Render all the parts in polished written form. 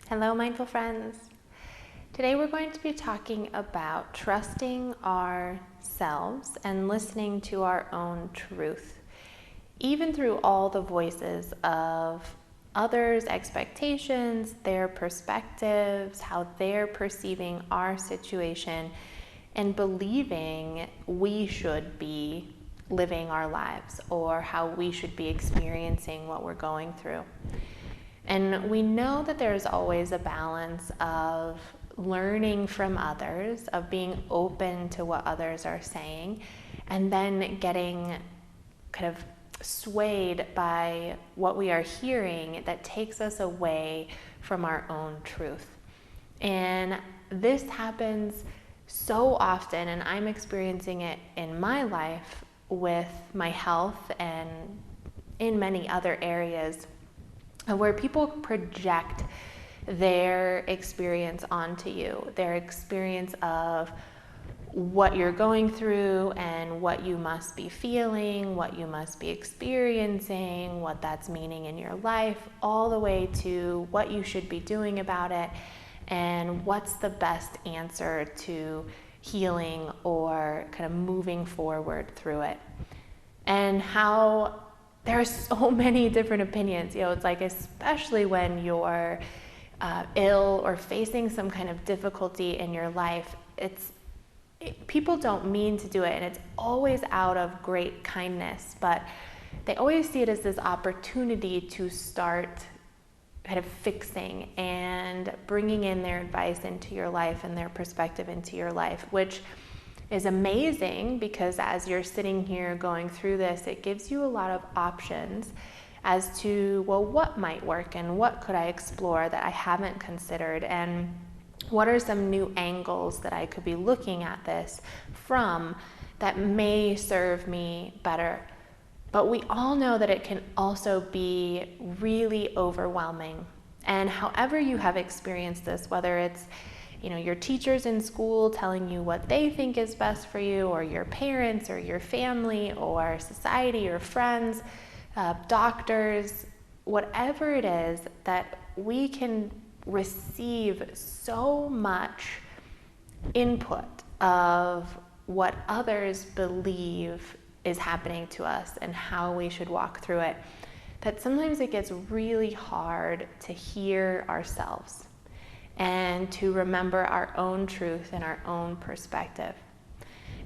Hello, mindful friends. Today we're going to be talking about trusting ourselves and listening to our own truth, even through all the voices of others' expectations, their perspectives, how they're perceiving our situation, and believing we should be living our lives or how we should be experiencing what we're going through. And we know that there's always a balance of learning from others, of being open to what others are saying, and then getting kind of swayed by what we are hearing that takes us away from our own truth. And this happens so often, and I'm experiencing it in my life with my health and in many other areas, where people project their experience onto you, their experience of what you're going through and what you must be feeling, what you must be experiencing, what that's meaning in your life, all the way to what you should be doing about it and what's the best answer to healing or kind of moving forward through it. And how there are so many different opinions. It's like, especially when you're ill or facing some kind of difficulty in your life, people don't mean to do it, and it's always out of great kindness, but they always see it as this opportunity to start kind of fixing and bringing in their advice into your life and their perspective into your life, which is amazing, because as you're sitting here going through this, it gives you a lot of options as to, well, what might work and what could I explore that I haven't considered, and what are some new angles that I could be looking at this from that may serve me better. But we all know that it can also be really overwhelming. And however you have experienced this, whether it's your teachers in school telling you what they think is best for you, or your parents or your family or society or friends, doctors, whatever it is, that we can receive so much input of what others believe is happening to us and how we should walk through it, that sometimes it gets really hard to hear ourselves and to remember our own truth and our own perspective.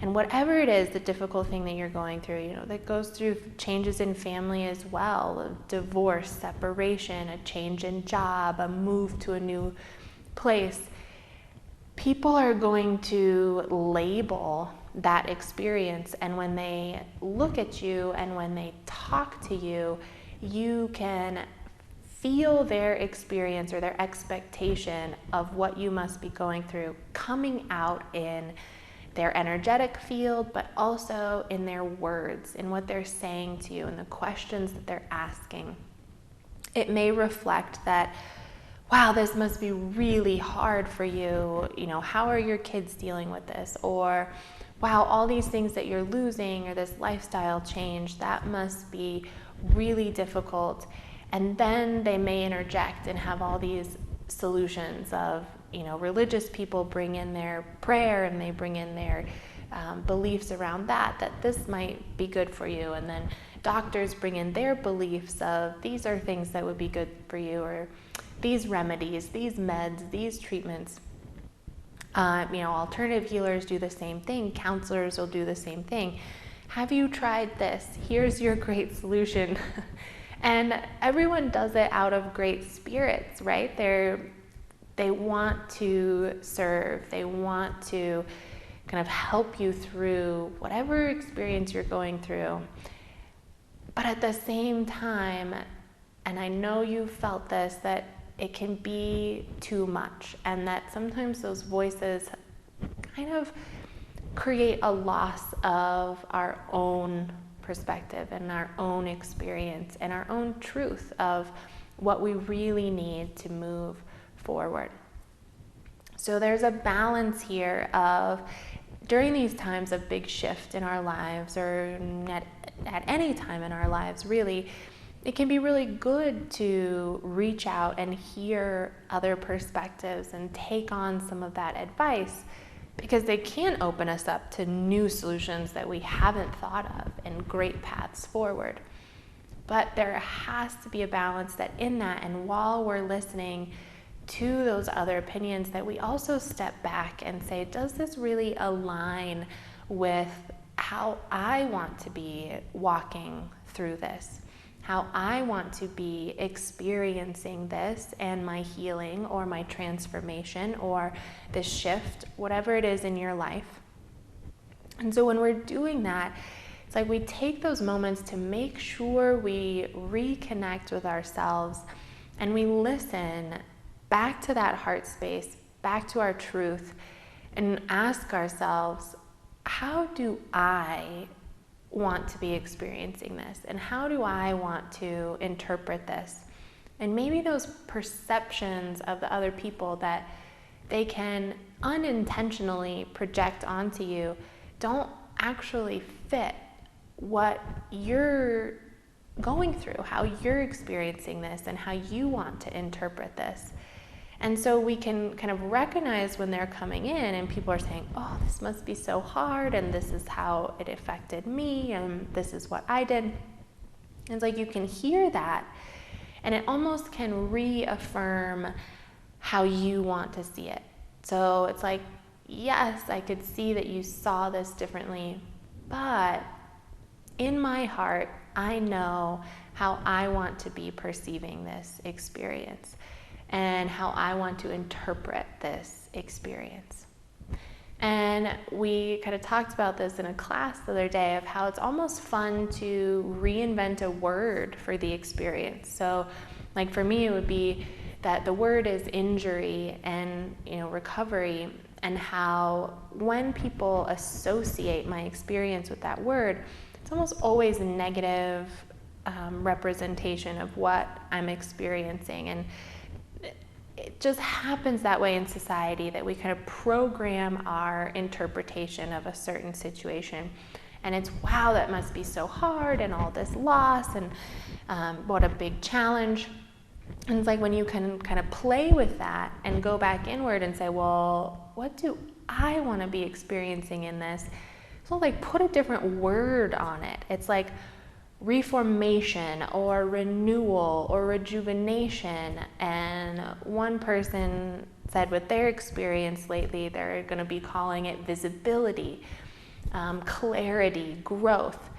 And whatever it is, the difficult thing that you're going through, that goes through changes in family as well, a divorce, separation, a change in job, a move to a new place, people are going to label that experience. And when they look at you and when they talk to you, you can feel their experience or their expectation of what you must be going through coming out in their energetic field, but also in their words, in what they're saying to you, and the questions that they're asking. It may reflect that, wow, this must be really hard for you. How are your kids dealing with this? Or, wow, all these things that you're losing, or this lifestyle change, that must be really difficult. And then they may interject and have all these solutions of, religious people bring in their prayer and they bring in their beliefs around that this might be good for you. And then doctors bring in their beliefs of, these are things that would be good for you, or these remedies, these meds, these treatments. Alternative healers do the same thing. Counselors will do the same thing. Have you tried this? Here's your great solution. And everyone does it out of great spirits, right? They want to serve. They want to kind of help you through whatever experience you're going through. But at the same time, and I know you've felt this, that it can be too much, and that sometimes those voices kind of create a loss of our own perspective and our own experience and our own truth of what we really need to move forward. So there's a balance here of, during these times of big shift in our lives, or at any time in our lives really, it can be really good to reach out and hear other perspectives and take on some of that advice, because they can open us up to new solutions that we haven't thought of and great paths forward. But there has to be a balance that in that, and while we're listening to those other opinions, that we also step back and say, does this really align with how I want to be walking through this? How I want to be experiencing this and my healing or my transformation or this shift, whatever it is in your life. And so when we're doing that, it's like we take those moments to make sure we reconnect with ourselves and we listen back to that heart space, back to our truth, and ask ourselves, how do I want to be experiencing this? And how do I want to interpret this? And maybe those perceptions of the other people that they can unintentionally project onto you don't actually fit what you're going through, how you're experiencing this, and how you want to interpret this. And so we can kind of recognize when they're coming in and people are saying, oh, this must be so hard, and this is how it affected me, and this is what I did. And it's like you can hear that, and it almost can reaffirm how you want to see it. So it's like, yes, I could see that you saw this differently, but in my heart, I know how I want to be perceiving this experience and how I want to interpret this experience. And we kind of talked about this in a class the other day of how it's almost fun to reinvent a word for the experience. So like for me, it would be that the word is injury and recovery, and how when people associate my experience with that word, it's almost always a negative representation of what I'm experiencing. And it just happens that way in society, that we kind of program our interpretation of a certain situation. And it's, wow, that must be so hard, and all this loss, and what a big challenge. And it's like when you can kind of play with that and go back inward and say, well, what do I want to be experiencing in this? So like put a different word on it. It's like reformation or renewal or rejuvenation. And one person said with their experience lately, they're going to be calling it visibility, clarity, growth.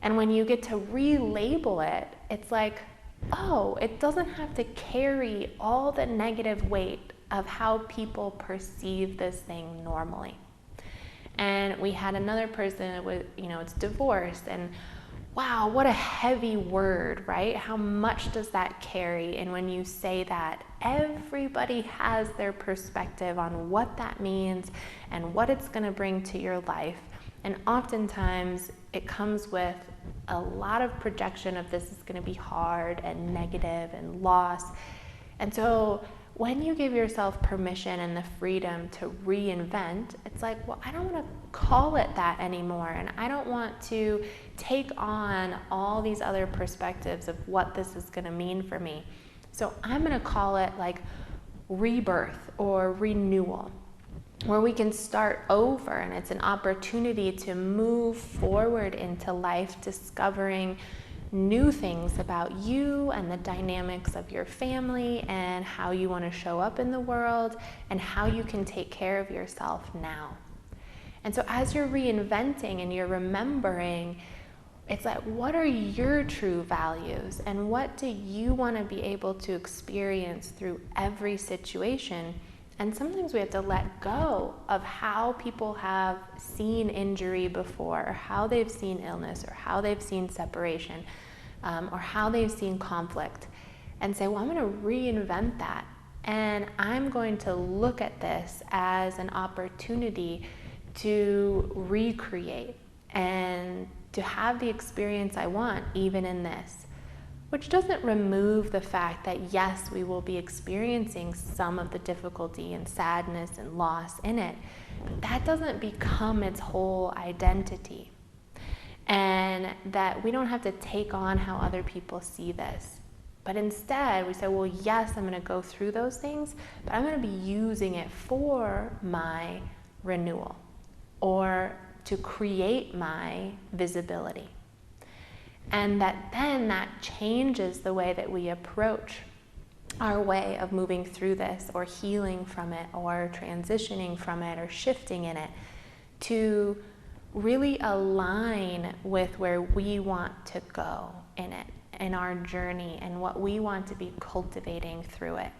And when you get to relabel it, it's like, oh, it doesn't have to carry all the negative weight of how people perceive this thing normally. And we had another person with, it's divorce, and wow, what a heavy word, right? How much does that carry? And when you say that, everybody has their perspective on what that means and what it's going to bring to your life. And oftentimes it comes with a lot of projection of this is going to be hard and negative and loss. And so when you give yourself permission and the freedom to reinvent, it's like, well, I don't want to call it that anymore. And I don't want to take on all these other perspectives of what this is going to mean for me. So I'm going to call it like rebirth or renewal, where we can start over, and it's an opportunity to move forward into life, discovering new things about you and the dynamics of your family and how you want to show up in the world and how you can take care of yourself now. And so as you're reinventing and you're remembering, it's like, what are your true values and what do you want to be able to experience through every situation? And sometimes we have to let go of how people have seen injury before, or how they've seen illness, or how they've seen separation, or how they've seen conflict, and say, well, I'm going to reinvent that. And I'm going to look at this as an opportunity to recreate and to have the experience I want, even in this. Which doesn't remove the fact that, yes, we will be experiencing some of the difficulty and sadness and loss in it, but that doesn't become its whole identity. And and that we don't have to take on how other people see this. But instead, we say, well, yes, I'm going to go through those things, but I'm going to be using it for my renewal or to create my visibility. And that changes the way that we approach our way of moving through this, or healing from it, or transitioning from it, or shifting in it, to really align with where we want to go in it, in our journey, and what we want to be cultivating through it.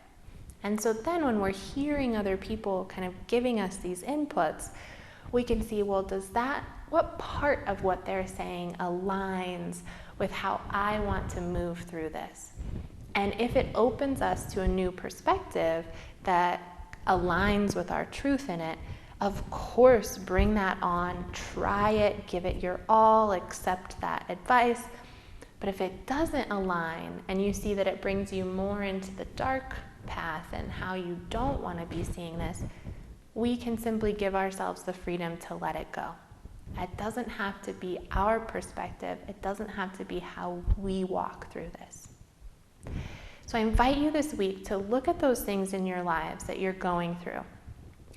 And so then when we're hearing other people kind of giving us these inputs, we can see, well, what part of what they're saying aligns with how I want to move through this? And if it opens us to a new perspective that aligns with our truth in it, of course, bring that on, try it, give it your all, accept that advice. But if it doesn't align and you see that it brings you more into the dark path and how you don't want to be seeing this, we can simply give ourselves the freedom to let it go. It doesn't have to be our perspective. It doesn't have to be how we walk through this. So I invite you this week to look at those things in your lives that you're going through,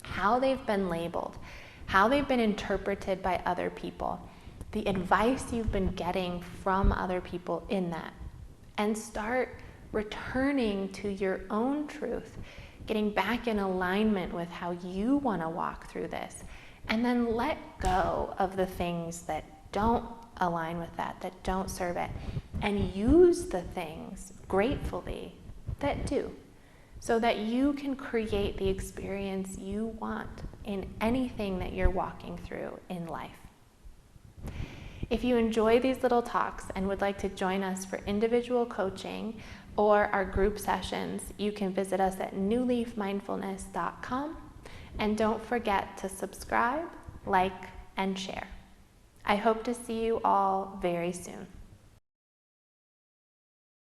how they've been labeled, how they've been interpreted by other people, the advice you've been getting from other people in that, and start returning to your own truth, getting back in alignment with how you want to walk through this, and then let go of the things that don't align with that don't serve it, and use the things gratefully that do, so that you can create the experience you want in anything that you're walking through in life. If you enjoy these little talks and would like to join us for individual coaching or our group sessions, you can visit us at newleafmindfulness.com, and don't forget to subscribe, like, and share. I hope to see you all very soon.